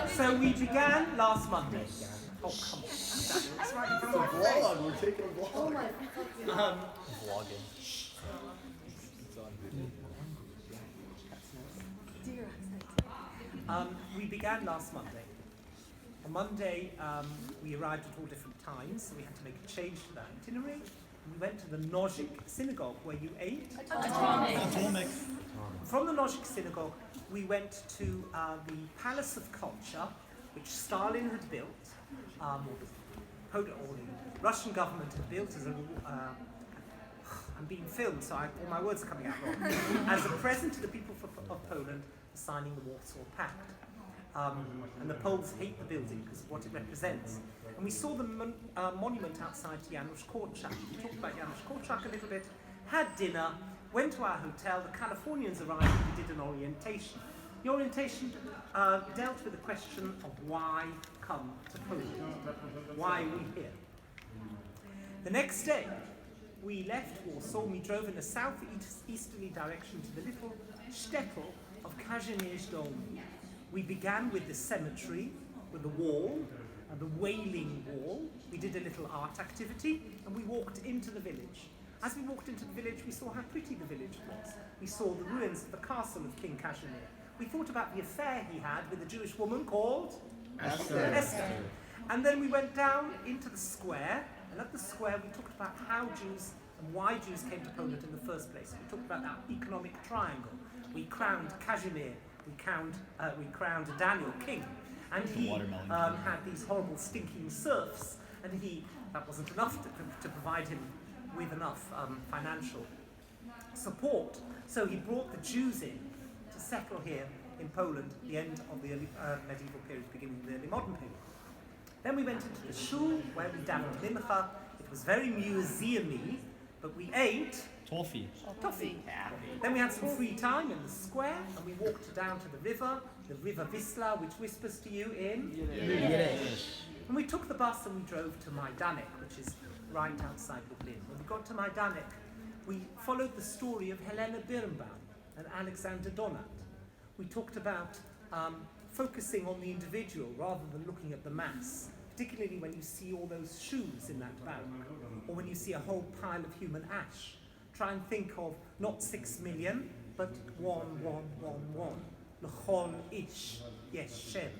So we began last Monday. Oh, come on. It's right in front of my face. Vlog, we're taking a vlog. Vlogging. We began last Monday. On Monday, we arrived at all different times, so we had to make a change to that itinerary. We went to the Nozick synagogue where you ate. Atomic. From the Nozick synagogue, we went to the Palace of Culture, which Stalin had built, or the Russian government had built as a. I'm being filmed, so all my words are coming out wrong. As a present to the people of Poland for signing the Warsaw Pact. And the Poles hate the building because of what it represents. And we saw the monument outside to Janusz Korczak. We talked about Janusz Korczak a little bit, had dinner, went to our hotel, the Californians arrived and we did an orientation. The orientation dealt with the question of why come to Poland? Why are we here? The next day, we left Warsaw and we drove in a southeasterly direction to the little shtetl of Kazimierz Dolny. We began with the cemetery, with the wall, the Wailing Wall. We did a little art activity and we walked into the village. As we walked into the village, we saw how pretty the village was. We saw the ruins of the castle of King Casimir. We thought about the affair he had with a Jewish woman called Esther. And then we went down into the square, and at the square we talked about how Jews and why Jews came to Poland in the first place. We talked about that economic triangle. We crowned Casimir. We crowned Daniel king, and he had these horrible stinking serfs, and that wasn't enough to provide him with enough financial support. So he brought the Jews in to settle here in Poland at the end of the early medieval period, beginning of the early modern period. Then we went into the shul where we davened mincha. It was very museum-y, but we ate Toffee. Then we had some free time in the square and we walked down to the river Wisla, which whispers to you in Yiddish. And we took the bus and we drove to Majdanek, which is right outside Lublin. When we got to Majdanek, we followed the story of Helena Birnbaum and Alexander Donat. We talked about focusing on the individual rather than looking at the mass, particularly when you see all those shoes in that bag, or when you see a whole pile of human ash. Try and think of not 6 million, but 1, 1, 1, 1. L'chol ish yesh shem.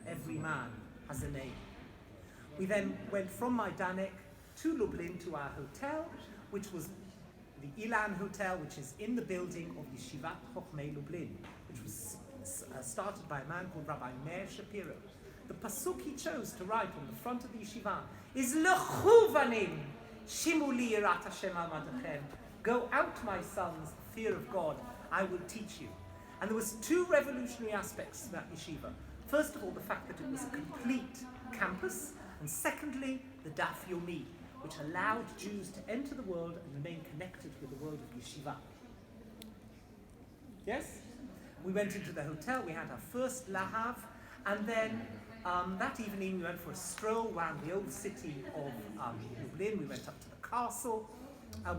Every man has a name. We then went from Majdanek to Lublin to our hotel, which was the Ilan Hotel, which is in the building of Yeshivat Chochmei Lublin, which was started by a man called Rabbi Meir Shapiro. The pasuk he chose to write on the front of the yeshiva is Lechu vanim shimuli yirat Hashem al madachem. Go out, my sons, the fear of God, I will teach you. And there was 2 revolutionary aspects to that yeshiva. First of all, the fact that it was a complete campus, and secondly, the Daf Yomi, which allowed Jews to enter the world and remain connected with the world of yeshiva. Yes? We went into the hotel, we had our first lahav, and then that evening we went for a stroll around the old city of Lublin. We went up to the castle.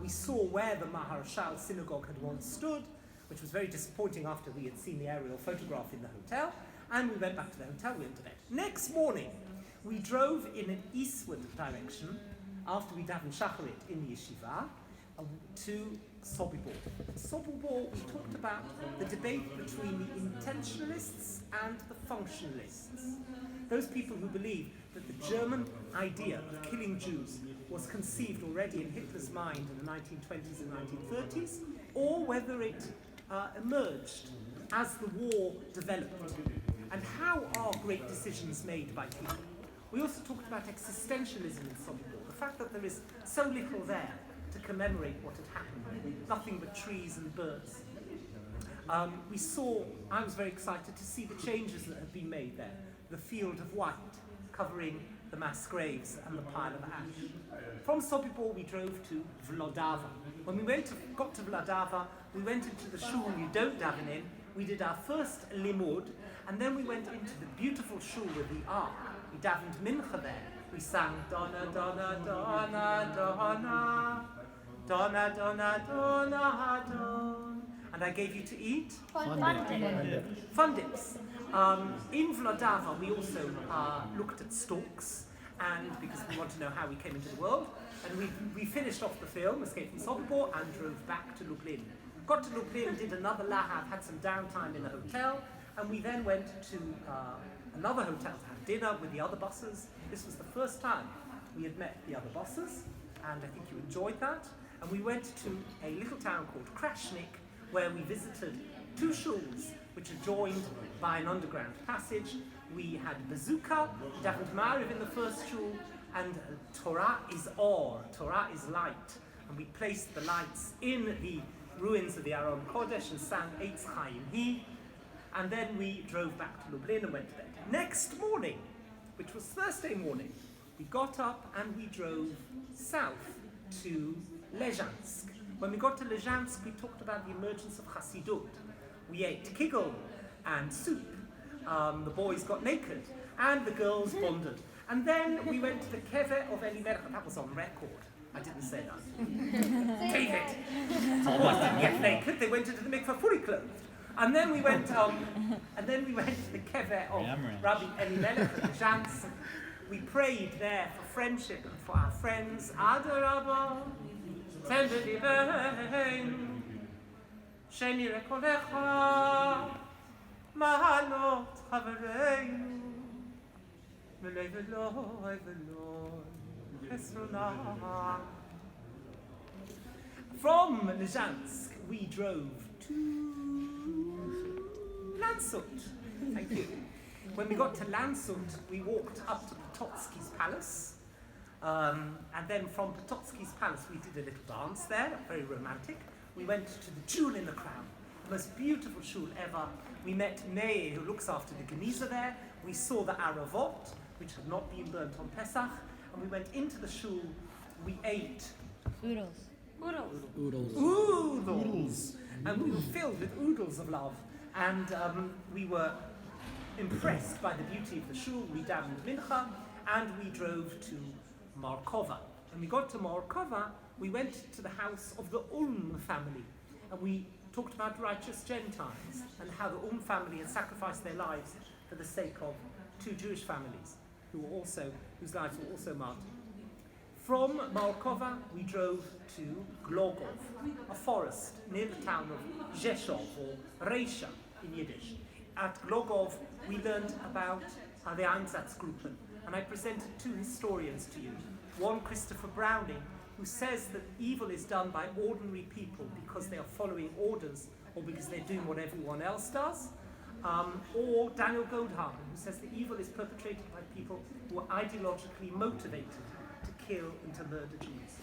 We saw where the Maharshal synagogue had once stood, which was very disappointing after we had seen the aerial photograph in the hotel. And we went back to the hotel, we went to bed. Next morning, we drove in an eastward direction, after we davened shacharit in the yeshiva, to Sobibor. Sobibor, we talked about the debate between the intentionalists and the functionalists. Those people who believe that the German idea of killing Jews was conceived already in Hitler's mind in the 1920s and 1930s, or whether it emerged as the war developed, and how are great decisions made by people. We also talked about existentialism in Sobibor, the fact that there is so little there to commemorate what had happened, nothing but trees and birds. I was very excited to see the changes that have been made there. The field of white covering the mass graves and the pile of ash. From Sobibor we drove to Vlodava. When we got to Vlodava, we went into the shul you don't daven in. We did our first limud, and then we went into the beautiful shul with the ark. We davened mincha there. We sang Donna, Donna, Donna, Donna, Donna, Donna, Donna, Donna. And and I gave you to eat Fun. fun dips. In Vlodava, we also looked at storks, and because we want to know how we came into the world, and we finished off the film, Escape from Sobibor, and drove back to Lublin. Got to Lublin, did another lahav, had some downtime in a hotel, and we then went to another hotel to have dinner with the other buses. This was the first time we had met the other buses, and I think you enjoyed that. And we went to a little town called Krashnik, where we visited two shuls, which are joined by an underground passage. We had Bazooka, David Mariv in the first shul, and Torah is or, Torah is light. And we placed the lights in the ruins of the Aron Kodesh and sang Eitz Chaim Hi. And then we drove back to Lublin and went to bed. Next morning, which was Thursday morning, we got up and we drove south to Lezhansk. When we got to Lezhansk, we talked about the emergence of Chassidut. We ate kigel and soup. The boys got naked and the girls bonded. And then we went to the Keve of Elimelech. That was on record. I didn't say that. David. The boys didn't get naked. They went into the mikveh fully clothed. And then we went. To the Keve of Rabbi Elimelech at Lezhansk. We prayed there for friendship and for our friends. Adarabah, tender libein, sheni rekolecha, mahalot chavereinu, v'lei v'loi v'loi chesronah. From Lezhansk, we drove to Landshut. Thank you. When we got to Landshut, we walked up to Potocki's palace, and then from Potocki's palace we did a little dance there, very romantic. We went to the jewel in the crown, the most beautiful shul ever. We met Meir, who looks after the Geniza there. We saw the Aravot, which had not been burnt on Pesach, and we went into the shul. We ate Oodles. oodles, and we were filled with oodles of love, and we were impressed by the beauty of the shul. We davened mincha, and we drove to Markova. When we got to Markova, we went to the house of the family, and we talked about righteous Gentiles and how the family had sacrificed their lives for the sake of two Jewish families whose lives were also martyred. From Markova, we drove to Glogov, a forest near the town of Rzeszów, or Reisha in Yiddish. At Glogov, we learned about the Einsatzgruppen, and I presented two historians to you. One, Christopher Browning, who says that evil is done by ordinary people because they are following orders or because they're doing what everyone else does. Or Daniel Goldhagen, who says that evil is perpetrated by people who are ideologically motivated to kill and to murder Jews.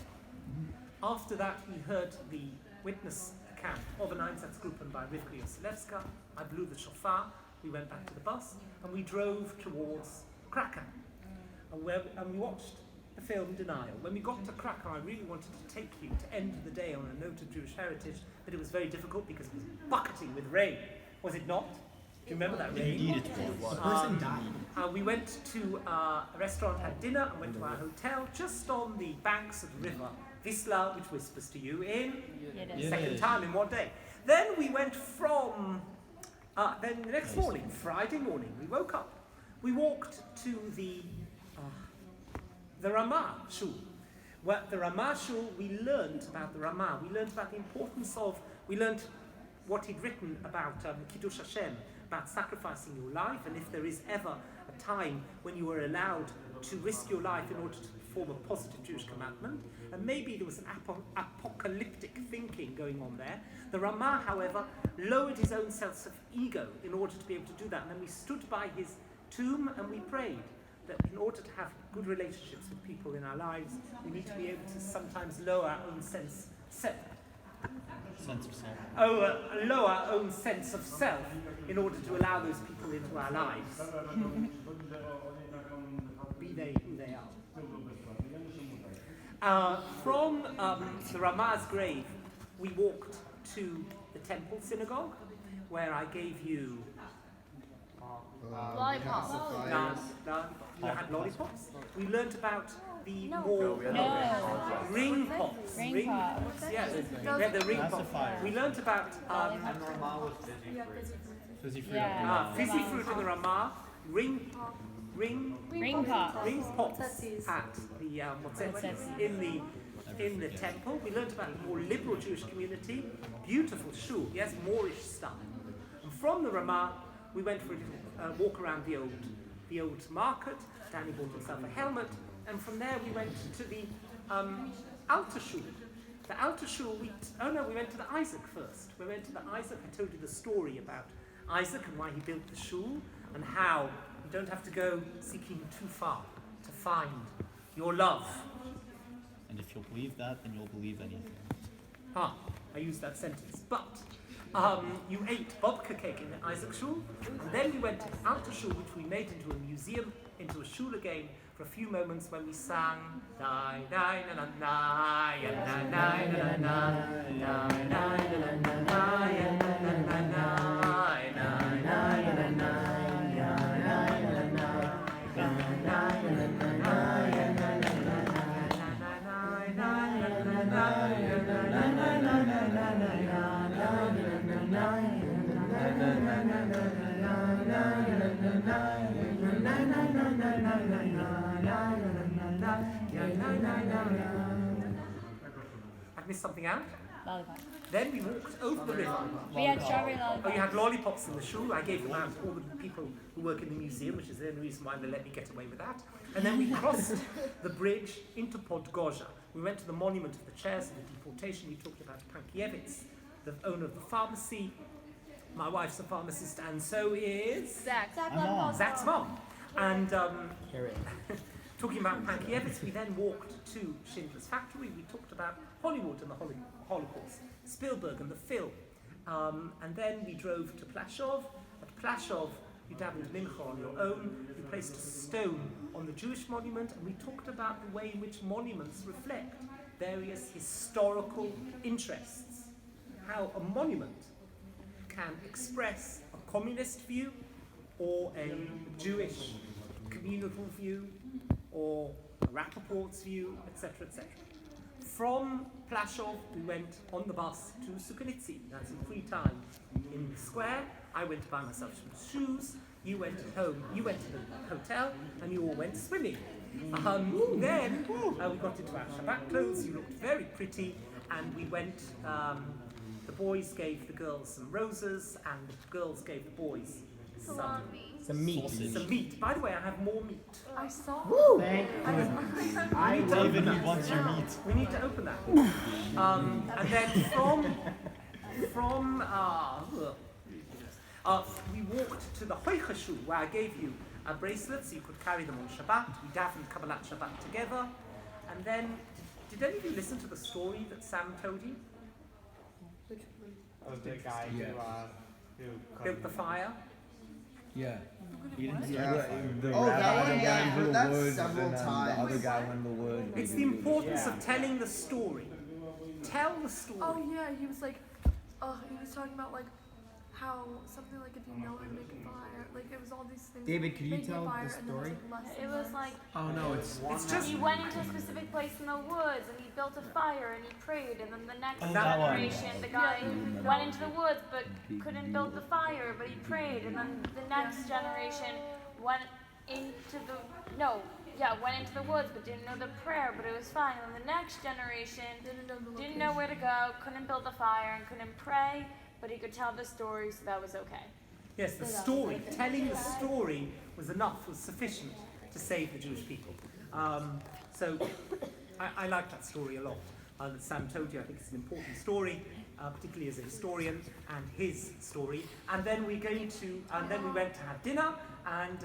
After that, we heard the witness account of an Einsatzgruppen by Rivka Yoselewska. I blew the shofar, we went back to the bus, and we drove towards Krakow. And we watched the film Denial. When we got to Krakow, I really wanted to take you to end the day on a note of Jewish heritage, but it was very difficult because it was bucketing with rain. Was it not? Do you remember that rain? Indeed it was. A person died. We went to a restaurant, had dinner, and went to our hotel just on the banks of the river Wisla, which whispers to you in second time in one day. Then we went from, then the next morning, Friday morning, we woke up. We walked to the Ramah Shul. Well, the Ramah Shul, we learned about the Ramah. We learned about the importance of, we learned what he'd written about Kiddush Hashem, about sacrificing your life, and if there is ever a time when you are allowed to risk your life in order to perform a positive Jewish commandment, and maybe there was an apocalyptic thinking going on there. The Ramah, however, lowered his own sense of ego in order to be able to do that, and then we stood by his tomb and we prayed that in order to have good relationships with people in our lives, we need to be able to sometimes lower our own sense of self in order to allow those people into our lives, be they who they are. From the Ramah's grave, we walked to the Temple Synagogue, where I gave you Lollipop. you had about lollipops. We learnt about the No. more No. ring pops. Ring pops. Yes, we had the ring pops. Pacifier. We learnt about Fizzy fruit. Yeah. fizzy fruit in the Ramah, ring pops at the what's it in the temple. We learnt about the more liberal Jewish community, beautiful shul, yes, Moorish style. And from the Ramah, we went for a little walk around the old market. Danny bought himself a helmet, and from there we went to the Alter Shul. The Alter Shul, we went to the Isaac first. We went to the Isaac. I told you the story about Isaac and why he built the shul, and how you don't have to go seeking too far to find your love. And if you'll believe that, then you'll believe anything. I used that sentence. But you ate babka cake in the Isaac shul, and then we went to the Alter Shul, which we made into a museum, into a shul again, for a few moments when we sang Dai Dai na na na ya na na na na na na na na na ya na na na na ya na na na na ya na na na ya na na na ya na na I missed something out. Lollipop. Then we walked over the river. We had strawberry Oh, lollipops. you had lollipops in the shul. I gave them out to all the people who work in the museum, which is the only reason why they let me get away with that. And then we crossed the bridge into Podgorza. We went to the monument of the chairs of the deportation. We talked about Pankiewicz, the owner of the pharmacy. My wife's a pharmacist, and so is Zach's mom. And talking about Pankiewicz, we then walked to Schindler's Factory. We talked about Hollywood and the Holocaust, Spielberg and the film. And then we drove to Plashov. At Plashov, you davened mincha on your own. You placed a stone on the Jewish monument, and we talked about the way in which monuments reflect various historical interests. How a monument can express a communist view, or a Jewish communal view, or a Rappaport's view, etc., etc. From Plashov, we went on the bus to Sukhanitsi. That's in free time in the square. I went to buy myself some shoes. You went home. You went to the hotel, and you all went swimming. Then we got into our Shabbat clothes. You looked very pretty, and we went. The boys gave the girls some roses, and the girls gave the boys some meat. By the way, I have more meat. I saw. Thank you. David, who wants your meat? We need to open that. And then we walked to the Hoicha Shul, where I gave you a bracelet so you could carry them on Shabbat. We davened Kabbalat Shabbat together. And then, did any of you listen to the story that Sam told you? Of the guy who Built the fire? Yeah. You didn't Yeah. The Oh, that rabbi one, guy yeah, I went heard into that the woods, several and then times. the other guy went in the woods. It's the importance of telling the story. Tell the story. Oh yeah, he was like, he was talking about like how something like if you know how to make a fire, like it was all these things. David, could you making a tell fire, the and then story? It was like Oh no, it's just he went into a specific place in the woods and he built a fire and he prayed, and then the next Oh, that one. generation the guy went into the woods but couldn't build the fire, but he prayed, and then the next generation went into the went into the woods but didn't know the prayer, but it was fine. And the next generation didn't know where to go, couldn't build the fire and couldn't pray, but he could tell the story, so that was okay. Yes, the story, telling the story was enough, was sufficient to save the Jewish people. So I like that story a lot. That Sam told you. I think it's an important story, particularly as a historian, and his story. And then we went to have dinner, and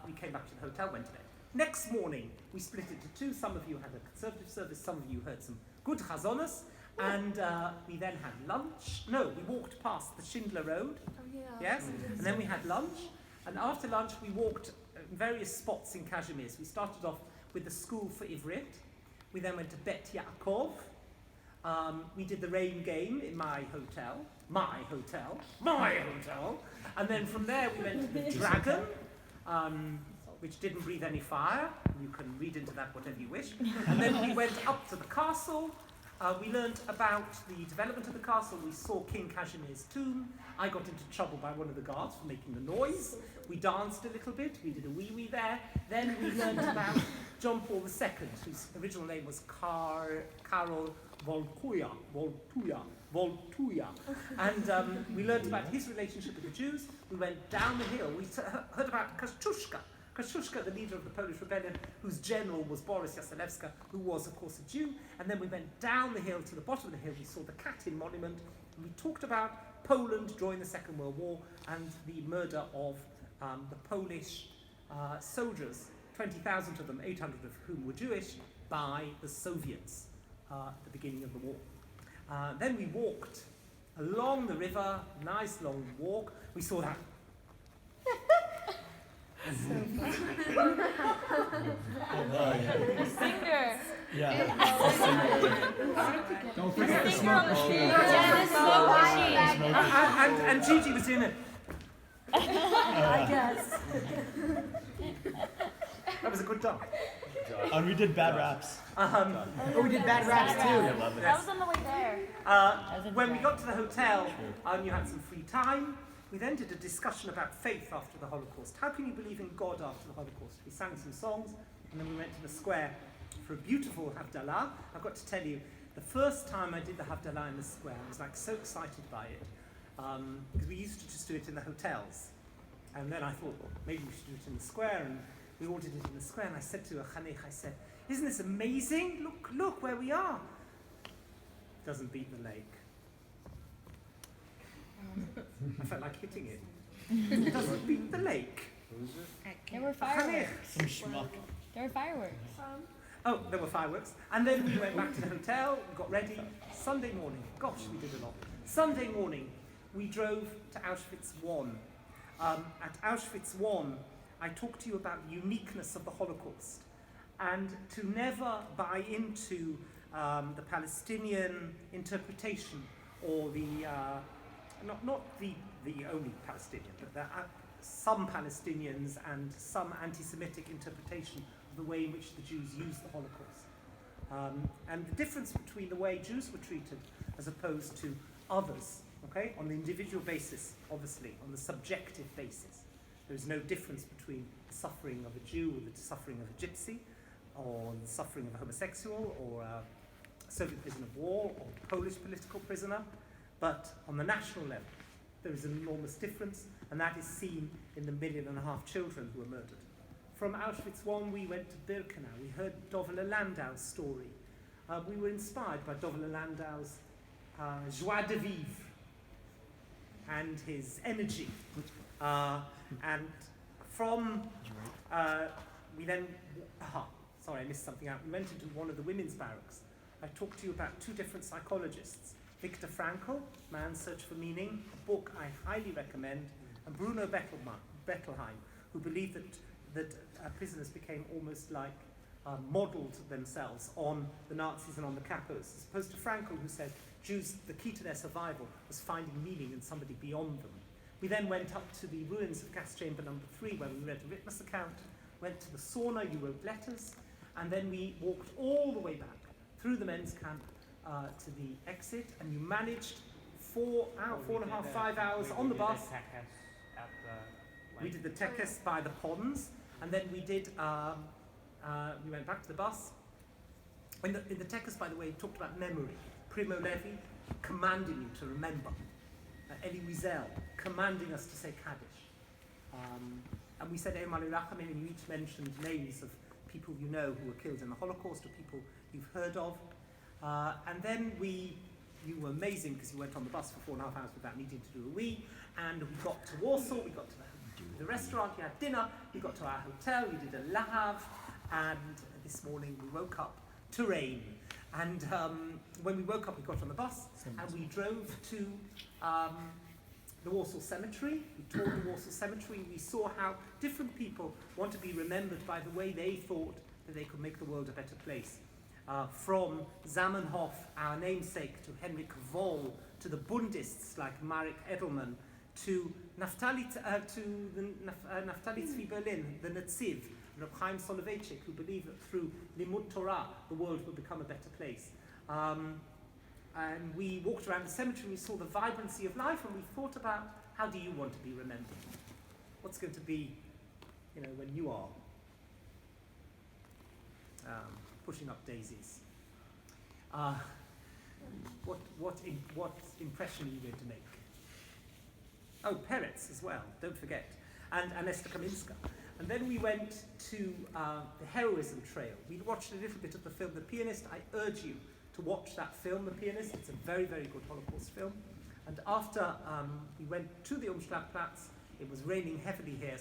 we came back to the hotel, went to bed. Next morning, we split into two. Some of you had a conservative service, some of you heard some good chazonas, and we then had lunch. No, we walked past the Schindler Road. Oh yeah. Yes, and then we had lunch, and after lunch we walked various spots in Kazimierz. We started off with the School for Ivrit. We then went to Bet Yaakov. We did the rain game in my hotel, and then from there we went to the Dragon, which didn't breathe any fire. You can read into that whatever you wish. And then we went up to the castle. We learned about the development of the castle. We saw King Casimir's tomb. I got into trouble by one of the guards for making the noise. We danced a little bit. We did a wee-wee there. Then we learned about John Paul II, whose original name was Karol Wojtyła. And we learned about his relationship with the Jews. We went down the hill. We heard about Kościuszka. Kościuszka, the leader of the Polish rebellion, whose general was Boris Jaselewski, who was, of course, a Jew. And then we went down the hill to the bottom of the hill. We saw the Katyn monument. And we talked about Poland during the Second World War and the murder of the Polish soldiers, 20,000 of them, 800 of whom were Jewish, by the Soviets at the beginning of the war. Then we walked along the river, nice long walk. We saw that. The singer. Yeah. Don't forget the Singer smoke on the machine. Yeah, the smoke machine. And Gigi was in it. I guess. That was a good done. And we did bad raps. Oh, we did bad raps too. That was on the way there. When we got to the hotel, you had some free time. We then did a discussion about faith after the Holocaust. How can you believe in God after the Holocaust? We sang some songs, and then we went to the square for a beautiful Havdalah. I've got to tell you, the first time I did the Havdalah in the square, I was like so excited by it, because we used to just do it in the hotels. And then I thought, well, maybe we should do it in the square, and we all did it in the square. And I said to a Chanech, I said, isn't this amazing? Look where we are. Doesn't beat the lake. I felt like hitting it. It doesn't beat the lake. There were fireworks. Some schmuck. There were fireworks. Oh, there were fireworks. And then we went back to the hotel, we got ready. Sunday morning, gosh, we did a lot. Sunday morning, we drove to Auschwitz I. At Auschwitz I, I talked to you about the uniqueness of the Holocaust and to never buy into the Palestinian interpretation or the not the only Palestinian, but there are some Palestinians and some anti-Semitic interpretation of the way in which the Jews used the Holocaust. And the difference between the way Jews were treated as opposed to others, okay, on the individual basis, obviously, on the subjective basis. There's no difference between the suffering of a Jew or the suffering of a gypsy, or the suffering of a homosexual, or a Soviet prisoner of war, or a Polish political prisoner. But on the national level, there is an enormous difference, and that is seen in the 1.5 million children who were murdered. From Auschwitz I, we went to Birkenau. We heard Dovile Landau's story. We were inspired by Dovile Landau's joie de vivre and his energy. And from, we then, sorry, I missed something out. We went into one of the women's barracks. I talked to you about two different psychologists. Viktor Frankl, Man's Search for Meaning, a book I highly recommend, and Bruno Bettelheim, who believed that prisoners became almost like modelled themselves on the Nazis and on the capos, as opposed to Frankl, who said Jews, the key to their survival was finding meaning in somebody beyond them. We then went up to the ruins of gas chamber number 3, where we read a witness account, went to the sauna, you wrote letters, and then we walked all the way back through the men's camp to the exit, and you managed 4.5, 5 hours on the bus. We did the tekes by the ponds, and then we did, we went back to the bus. In the tekes, by the way, we talked about memory. Primo Levi commanding you to remember. Elie Wiesel commanding us to say Kaddish. And we said Emmanuel Rachamim, and you each mentioned names of people you know who were killed in the Holocaust or people you've heard of. And then you were amazing because you went on the bus for 4.5 hours without needing to do a wee. And we got to Warsaw, we got to the restaurant, we had dinner, we got to our hotel, we did a lahav, and this morning we woke up to rain. And when we woke up, we got on the bus and we drove to the Warsaw Cemetery. We toured the Warsaw Cemetery. We saw how different people want to be remembered by the way they thought that they could make the world a better place. From Zamenhof, our namesake, to Henrik Voll, to the Bundists like Marek Edelman, to Naftali Tzvi Berlin, the Netziv, and Reb Chaim Soloveitchik, who believe that through Limud Torah, the world will become a better place. And we walked around the cemetery, we saw the vibrancy of life, and we thought about, how do you want to be remembered? What's going to be, when you are pushing up daisies? What impression are you going to make? Oh, Peretz as well, don't forget, and Esther Kaminska. And then we went to the Heroism Trail. We watched a little bit of the film The Pianist. I urge you to watch that film, The Pianist. It's a very, very good Holocaust film. And after we went to the Umschlagplatz, it was raining heavily here,